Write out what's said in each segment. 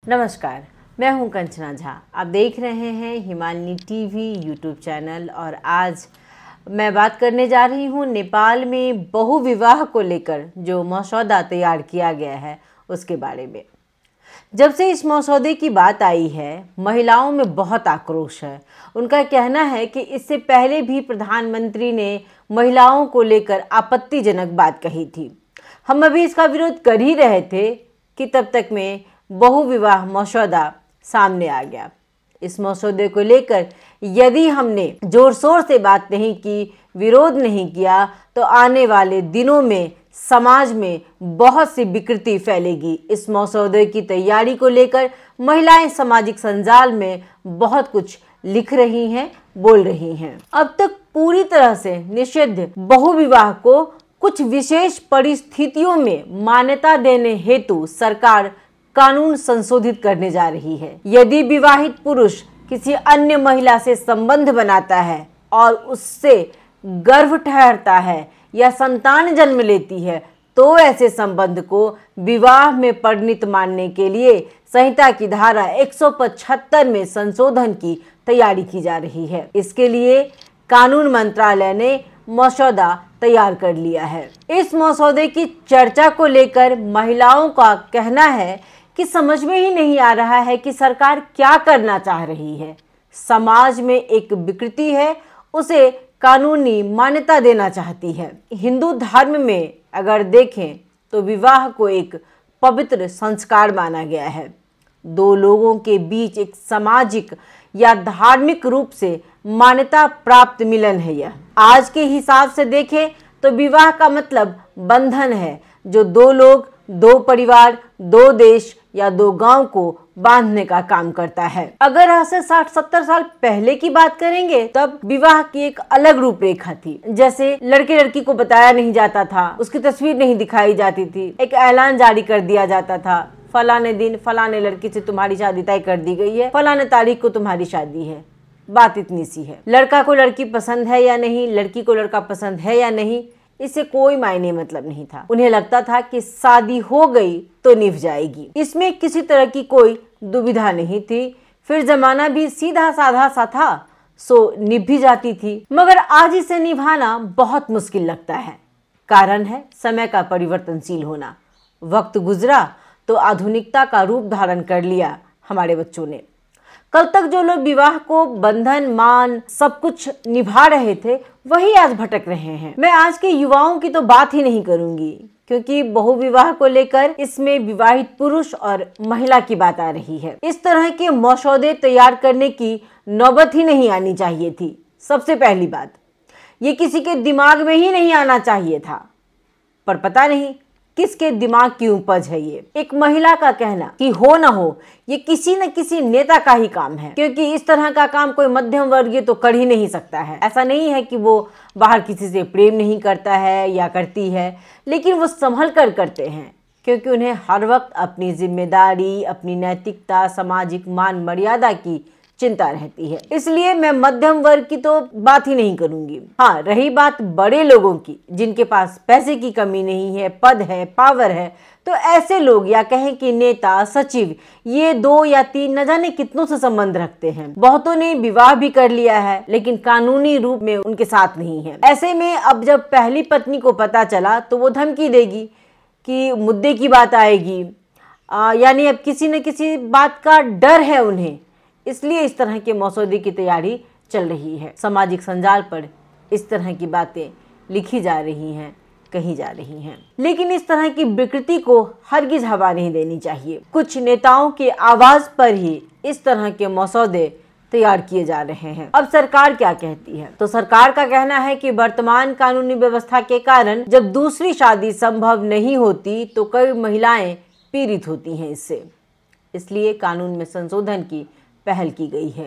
नमस्कार, मैं हूं कंचना झा। आप देख रहे हैं हिमालनी टीवी यूट्यूब चैनल और आज मैं बात करने जा रही हूं नेपाल में बहुविवाह को लेकर जो मसौदा तैयार किया गया है उसके बारे में। जब से इस मसौदे की बात आई है, महिलाओं में बहुत आक्रोश है। उनका कहना है कि इससे पहले भी प्रधानमंत्री ने महिलाओं को लेकर आपत्तिजनक बात कही थी। हम अभी इसका विरोध कर ही रहे थे कि तब तक में बहुविवाह मसौदा सामने आ गया। इस मसौदे को लेकर यदि हमने जोर शोर से बात नहीं की, विरोध नहीं किया, तो आने वाले दिनों में समाज में बहुत सी विकृति फैलेगी। इस मसौदे की तैयारी को लेकर महिलाएं सामाजिक संजाल में बहुत कुछ लिख रही हैं, बोल रही हैं। अब तक पूरी तरह से निषिद्ध बहुविवाह को कुछ विशेष परिस्थितियों में मान्यता देने हेतु सरकार कानून संशोधित करने जा रही है। यदि विवाहित पुरुष किसी अन्य महिला से संबंध बनाता है और उससे गर्भ ठहरता है या संतान जन्म लेती है, तो ऐसे संबंध को विवाह में परिणत मानने के लिए संहिता की धारा 175 में संशोधन की तैयारी की जा रही है। इसके लिए कानून मंत्रालय ने मसौदा तैयार कर लिया है। इस मसौदे की चर्चा को लेकर महिलाओं का कहना है कि समझ में ही नहीं आ रहा है कि सरकार क्या करना चाह रही है। समाज में एक विकृति है, उसे कानूनी मान्यता देना चाहती है। हिंदू धर्म में अगर देखें तो विवाह को एक पवित्र संस्कार माना गया है। दो लोगों के बीच एक सामाजिक या धार्मिक रूप से मान्यता प्राप्त मिलन है। यह आज के हिसाब से देखें तो विवाह का मतलब बंधन है, जो दो लोग, दो परिवार, दो देश या दो गांव को बांधने का काम करता है। अगर आज से 60-70 साल पहले की बात करेंगे तब विवाह की एक अलग रूपरेखा थी। जैसे लड़के लड़की को बताया नहीं जाता था, उसकी तस्वीर नहीं दिखाई जाती थी, एक ऐलान जारी कर दिया जाता था, फलाने दिन फलाने लड़की से तुम्हारी शादी तय कर दी गई है, फलाने तारीख को तुम्हारी शादी है। बात इतनी सी है। लड़का को लड़की पसंद है या नहीं, लड़की को लड़का पसंद है या नहीं, इससे कोई मायने मतलब नहीं था। उन्हें लगता था कि शादी हो गई तो निभ जाएगी। इसमें किसी तरह की कोई दुविधा नहीं थी। फिर जमाना भी सीधा साधा सा था, सो निभ भी जाती थी। मगर आज इसे निभाना बहुत मुश्किल लगता है। कारण है समय का परिवर्तनशील होना। वक्त गुजरा तो आधुनिकता का रूप धारण कर लिया हमारे बच्चों ने। कल तक जो लोग विवाह को बंधन, मान सब कुछ निभा रहे थे, वही आज भटक रहे हैं। मैं आज के युवाओं की तो बात ही नहीं करूंगी, क्योंकि बहुविवाह को लेकर इसमें विवाहित पुरुष और महिला की बात आ रही है। इस तरह के मसौदे तैयार करने की नौबत ही नहीं आनी चाहिए थी। सबसे पहली बात, ये किसी के दिमाग में ही नहीं आना चाहिए था। पर पता नहीं किसके दिमाग की उपज है ये। एक महिला का कहना कि हो ना हो, ये किसी न किसी नेता का ही काम है, क्योंकि इस तरह का काम कोई मध्यम वर्गीय तो कर ही नहीं सकता है। ऐसा नहीं है कि वो बाहर किसी से प्रेम नहीं करता है या करती है, लेकिन वो संभल कर करते हैं, क्योंकि उन्हें हर वक्त अपनी जिम्मेदारी, अपनी नैतिकता, सामाजिक मान मर्यादा की चिंता रहती है। इसलिए मैं मध्यम वर्ग की तो बात ही नहीं करूंगी। हाँ, रही बात बड़े लोगों की, जिनके पास पैसे की कमी नहीं है, पद है, पावर है, तो ऐसे लोग या कहें कि नेता, सचिव, ये 2 या 3 न जाने कितनों से संबंध रखते हैं। बहुतों ने विवाह भी कर लिया है, लेकिन कानूनी रूप में उनके साथ नहीं है। ऐसे में अब जब पहली पत्नी को पता चला तो वो धमकी देगी कि मुद्दे की बात आएगी। यानी अब किसी न किसी बात का डर है उन्हें। इसलिए इस तरह के मसौदे की तैयारी चल रही है। सामाजिक संजाल पर इस तरह की बातें लिखी जा रही हैं, कही जा रही हैं। लेकिन इस तरह की विकृति को हरगिज हवा नहीं देनी चाहिए। कुछ नेताओं के आवाज पर ही इस तरह के मसौदे तैयार किए जा रहे हैं। अब सरकार क्या कहती है? तो सरकार का कहना है कि वर्तमान कानूनी व्यवस्था के कारण जब दूसरी शादी संभव नहीं होती तो कई महिलाएं पीड़ित होती हैं इससे। इसलिए कानून में संशोधन की पहल की गई है।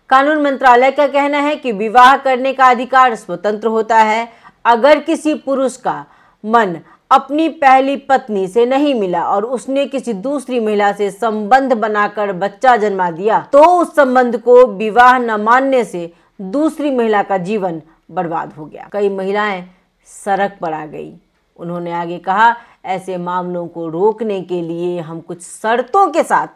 कानून मंत्रालय का कहना है कि विवाह करने का अधिकार स्वतंत्र होता है। अगर किसी पुरुष का मन अपनी पहली पत्नी से नहीं मिला और उसने किसी दूसरी महिला से संबंध बनाकर बच्चा जन्मा दिया, तो उस संबंध को विवाह न मानने से दूसरी महिला का जीवन बर्बाद हो गया। कई महिलाएं सड़क पर आ गई। उन्होंने आगे कहा, ऐसे मामलों को रोकने के लिए हम कुछ शर्तों के साथ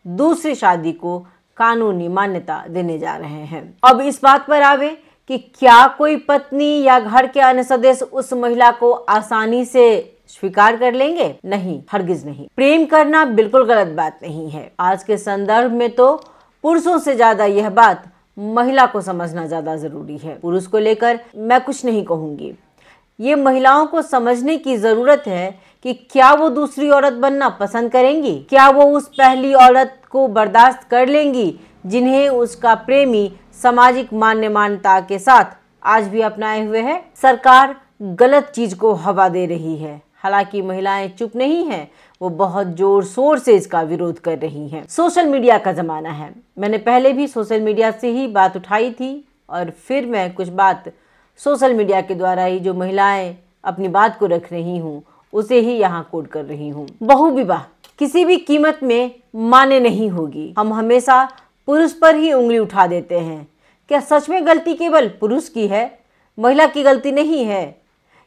दूसरी शादी को कानूनी मान्यता देने जा रहे हैं। अब इस बात पर आवे कि क्या कोई पत्नी या घर के अन्य सदस्य उस महिला को आसानी से स्वीकार कर लेंगे? नहीं, हरगिज नहीं। प्रेम करना बिल्कुल गलत बात नहीं है। आज के संदर्भ में तो पुरुषों से ज्यादा यह बात महिला को समझना ज्यादा जरूरी है। पुरुष को लेकर मैं कुछ नहीं कहूंगी, ये महिलाओं को समझने की जरूरत है कि क्या वो दूसरी औरत बनना पसंद करेंगी, क्या वो उस पहली औरत को बर्दाश्त कर लेंगी जिन्हें उसका प्रेमी सामाजिक मान्यता के साथ आज भी अपनाए हुए है। सरकार गलत चीज को हवा दे रही है, हालांकि महिलाएं चुप नहीं हैं, वो बहुत जोर शोर से इसका विरोध कर रही हैं। सोशल मीडिया का जमाना है, मैंने पहले भी सोशल मीडिया से ही बात उठाई थी और फिर मैं कुछ बात सोशल मीडिया के द्वारा ही जो महिलाएं अपनी बात को रख रही हूँ उसे ही यहाँ कोट कर रही हूँ। बहु विवाह किसी भी कीमत में मान्य नहीं होगी। हम हमेशा पुरुष पर ही उंगली उठा देते हैं। क्या सच में गलती केवल पुरुष की है, महिला की गलती नहीं है?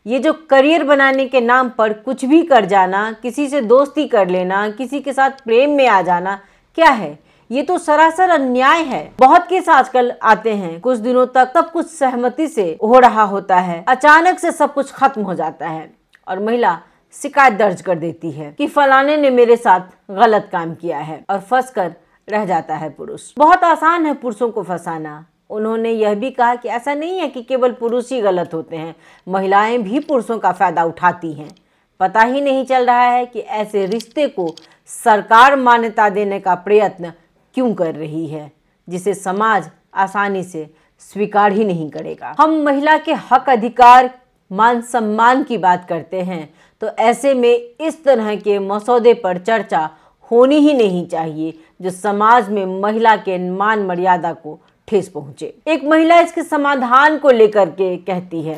ये जो करियर बनाने के नाम पर कुछ भी कर जाना, किसी से दोस्ती कर लेना, किसी के साथ प्रेम में आ जाना, क्या है? ये तो सरासर अन्याय है। बहुत केस आजकल आते हैं, कुछ दिनों तक सब कुछ सहमति से हो रहा होता है, अचानक से सब कुछ खत्म हो जाता है और महिला शिकायत दर्ज कर देती है कि फलाने ने मेरे साथ गलत काम किया है और फंस कर रह जाता है पुरुष। बहुत आसान है पुरुषों को फंसाना। उन्होंने यह भी कहा कि ऐसा नहीं है कि केवल पुरुष ही गलत होते हैं, महिलाएं भी पुरुषों का फायदा उठाती हैं। पता ही नहीं चल रहा है कि ऐसे रिश्ते को सरकार मान्यता देने का प्रयत्न क्यों कर रही है, जिसे समाज आसानी से स्वीकार ही नहीं करेगा। हम महिला के हक, अधिकार, मान सम्मान की बात करते हैं, तो ऐसे में इस तरह के मसौदे पर चर्चा होनी ही नहीं चाहिए जो समाज में महिला के मान मर्यादा को ठेस पहुंचे। एक महिला इसके समाधान को लेकर के कहती है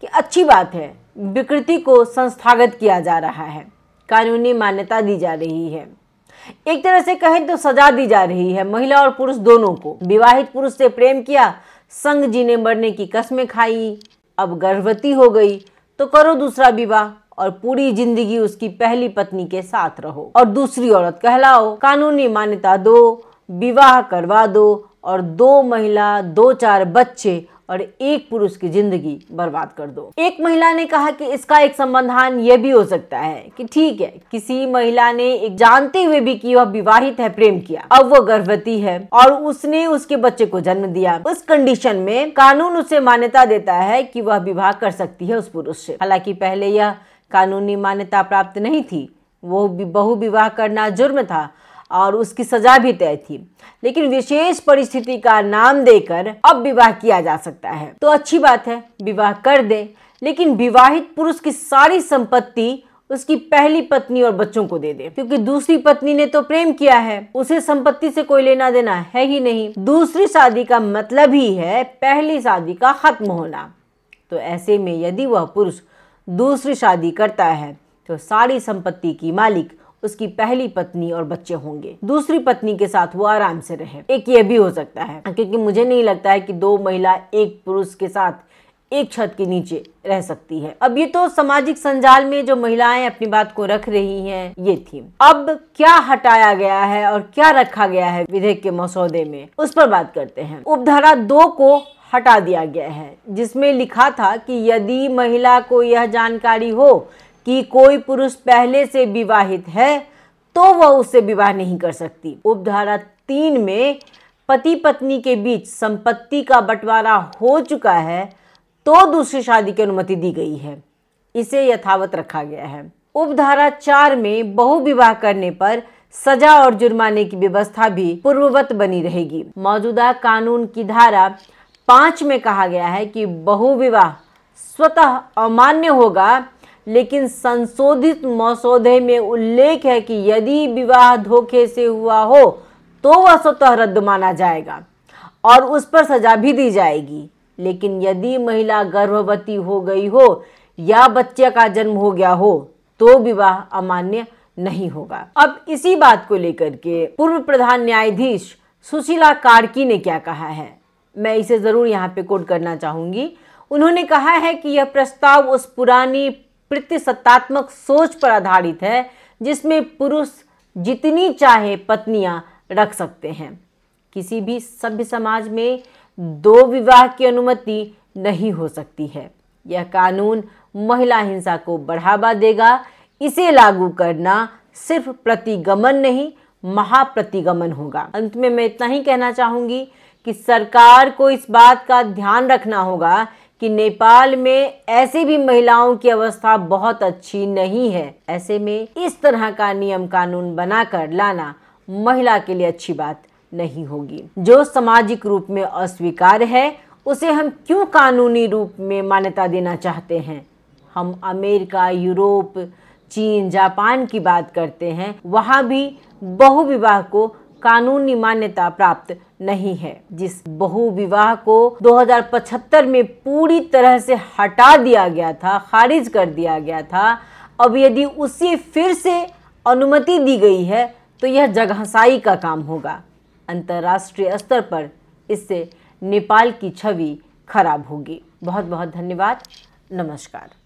कि अच्छी बात है, विकृति को संस्थागत किया जा रहा है, कानूनी मान्यता दी जा रही है, एक तरह से कहें तो सजा दी जा रही है महिला और पुरुष दोनों को। विवाहित पुरुष से प्रेम किया, संग जीने मरने की कस्में खाई, अब गर्भवती हो गई तो करो दूसरा विवाह और पूरी जिंदगी उसकी पहली पत्नी के साथ रहो और दूसरी औरत कहलाओ। कानूनी मान्यता दो, विवाह करवा दो और 2 महिला, 2-4 बच्चे और एक पुरुष की जिंदगी बर्बाद कर दो। एक महिला ने कहा कि इसका एक समाधान यह भी हो सकता है कि ठीक है, किसी महिला ने एक जानते हुए भी कि वह विवाहित है प्रेम किया, अब वो गर्भवती है और उसने उसके बच्चे को जन्म दिया। उस कंडीशन में कानून उसे मान्यता देता है कि वह विवाह कर सकती है उस पुरुष से। हालांकि पहले यह कानूनी मान्यता प्राप्त नहीं थी, वो बहु विवाह करना जुर्म था और उसकी सजा भी तय थी, लेकिन विशेष परिस्थिति का नाम देकर अब विवाह किया जा सकता है। तो अच्छी बात है, विवाह कर दे, लेकिन विवाहित पुरुष की सारी संपत्ति उसकी पहली पत्नी और बच्चों को दे दे, क्योंकि दूसरी पत्नी ने तो प्रेम किया है, उसे संपत्ति से कोई लेना देना है ही नहीं। दूसरी शादी का मतलब ही है पहली शादी का खत्म होना। तो ऐसे में यदि वह पुरुष दूसरी शादी करता है तो सारी संपत्ति की मालिक उसकी पहली पत्नी और बच्चे होंगे। दूसरी पत्नी के साथ वो आराम से रहे। एक ये भी हो सकता है, क्योंकि मुझे नहीं लगता है कि 2 महिला एक पुरुष के साथ एक छत के नीचे रह सकती है। अब ये तो सामाजिक संजाल में जो महिलाएं अपनी बात को रख रही हैं ये थी। अब क्या हटाया गया है और क्या रखा गया है विधेयक के मसौदे में, उस पर बात करते हैं। उपधारा 2 को हटा दिया गया है, जिसमें लिखा था कि यदि महिला को यह जानकारी हो कि कोई पुरुष पहले से विवाहित है तो वह उससे विवाह नहीं कर सकती। उपधारा 3 में पति पत्नी के बीच संपत्ति का बंटवारा हो चुका है तो दूसरी शादी की अनुमति दी गई है, इसे यथावत रखा गया है। उपधारा 4 में बहु विवाह करने पर सजा और जुर्माने की व्यवस्था भी पूर्ववत बनी रहेगी। मौजूदा कानून की धारा 5 में कहा गया है कि बहु विवाह स्वतः अमान्य होगा, लेकिन संशोधित मसौदे में उल्लेख है कि यदि विवाह धोखे से हुआ हो तो वह स्वतः रद्द माना जाएगा और उस पर सजा भी दी जाएगी। लेकिन यदि महिला गर्भवती हो गई हो या बच्चे का जन्म हो गया हो तो विवाह अमान्य नहीं होगा। अब इसी बात को लेकर के पूर्व प्रधान न्यायाधीश सुशीला कार्की ने क्या कहा है, मैं इसे जरूर यहाँ पे कोट करना चाहूंगी। उन्होंने कहा है कि यह प्रस्ताव उस पुरानी प्रतिसत्तात्मक सोच पर आधारित है जिसमें पुरुष जितनी चाहे पत्नियां रख सकते हैं। किसी भी सभ्य समाज में दो विवाह की अनुमति नहीं हो सकती है। यह कानून महिला हिंसा को बढ़ावा देगा। इसे लागू करना सिर्फ प्रतिगमन नहीं, महाप्रतिगमन होगा। अंत में मैं इतना ही कहना चाहूंगी कि सरकार को इस बात का ध्यान रखना होगा कि नेपाल में ऐसी भी महिलाओं की अवस्था बहुत अच्छी नहीं है। ऐसे में इस तरह का नियम कानून बनाकर लाना महिला के लिए अच्छी बात नहीं होगी। जो सामाजिक रूप में अस्वीकार है उसे हम क्यों कानूनी रूप में मान्यता देना चाहते हैं? हम अमेरिका, यूरोप, चीन, जापान की बात करते हैं, वहां भी बहुविवाह को कानूनी मान्यता प्राप्त नहीं है। जिस बहुविवाह को 2075 में पूरी तरह से हटा दिया गया था, खारिज कर दिया गया था, अब यदि उसे फिर से अनुमति दी गई है तो यह जगहंसाई का काम होगा। अंतर्राष्ट्रीय स्तर पर इससे नेपाल की छवि खराब होगी। बहुत बहुत धन्यवाद। नमस्कार।